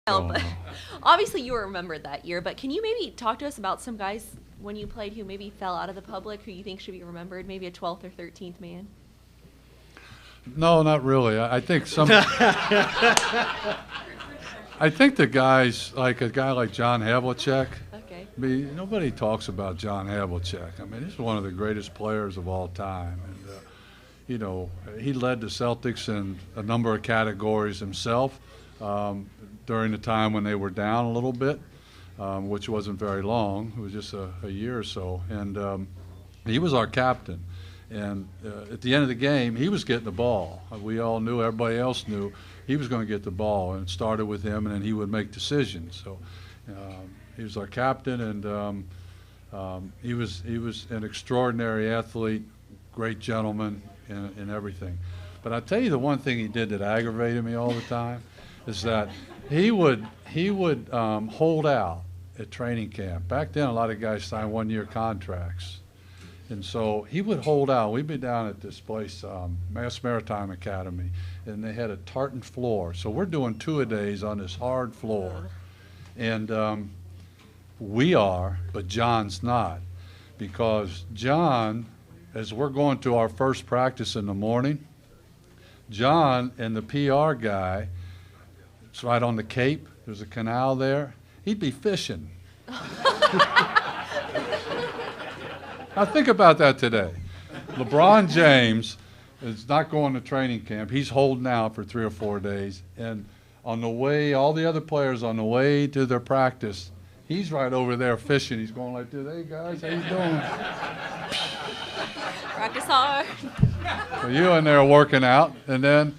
going But on. obviously you were remembered that year, but can you maybe talk to us about some guys when you played who maybe fell out of the public, who you think should be remembered, maybe a 12th or 13th man? No, not really. I think some. I think the guys, like a guy like John Havlicek. Okay. Nobody talks about John Havlicek. I mean, he's one of the greatest players of all time, and he led the Celtics in a number of categories himself during the time when they were down a little bit, which wasn't very long. It was just a year or so, and he was our captain. And at the end of the game, he was getting the ball. We all knew, everybody else knew, he was going to get the ball, and it started with him, and then he would make decisions. So he was our captain, and he was an extraordinary athlete, great gentleman, and everything. But I tell you, the one thing he did that aggravated me all the time is that he would hold out at training camp. Back then, a lot of guys signed one-year contracts. And so he would hold out. We'd be down at this place, Mass Maritime Academy, and they had a tartan floor. So we're doing two-a-days on this hard floor. And we are, but John's not. Because John, as we're going to our first practice in the morning, John and the PR guy, it's right on the Cape, there's a canal there, he'd be fishing. Now think about that today. LeBron James is not going to training camp. He's holding out for 3 or 4 days. And on the way, all the other players on the way to their practice, he's right over there fishing. He's going like this, "Hey guys, how you doing?" Practice hard. So you in there working out, and then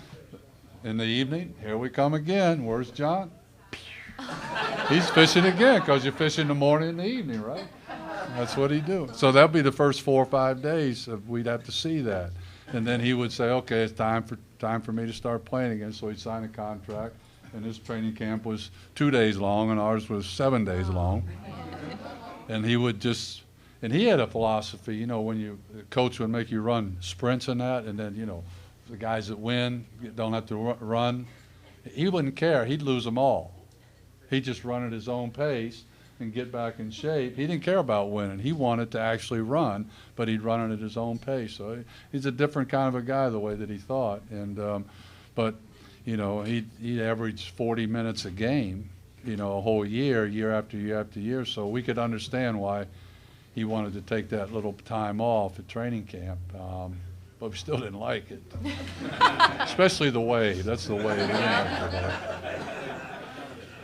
in the evening, here we come again. Where's John? He's fishing again, because you fish in the morning and the evening, right? That's what he'd do. So that'd be the first 4 or 5 days we'd have to see that. And then he would say, "Okay, it's time for me to start playing again." So he'd sign a contract, and his training camp was 2 days long, and ours was 7 days long. And he would just, and he had a philosophy, when the coach would make you run sprints and that, and then, the guys that win don't have to run. He wouldn't care. He'd lose them all. He'd just run at his own pace and get back in shape. He didn't care about winning. He wanted to actually run, but he'd run it at his own pace. So he's a different kind of a guy, the way that he thought. And but he'd average 40 minutes a game, a whole year after year after year. So we could understand why he wanted to take that little time off at training camp. But we still didn't like it, especially the wave. That's the way it ended after that.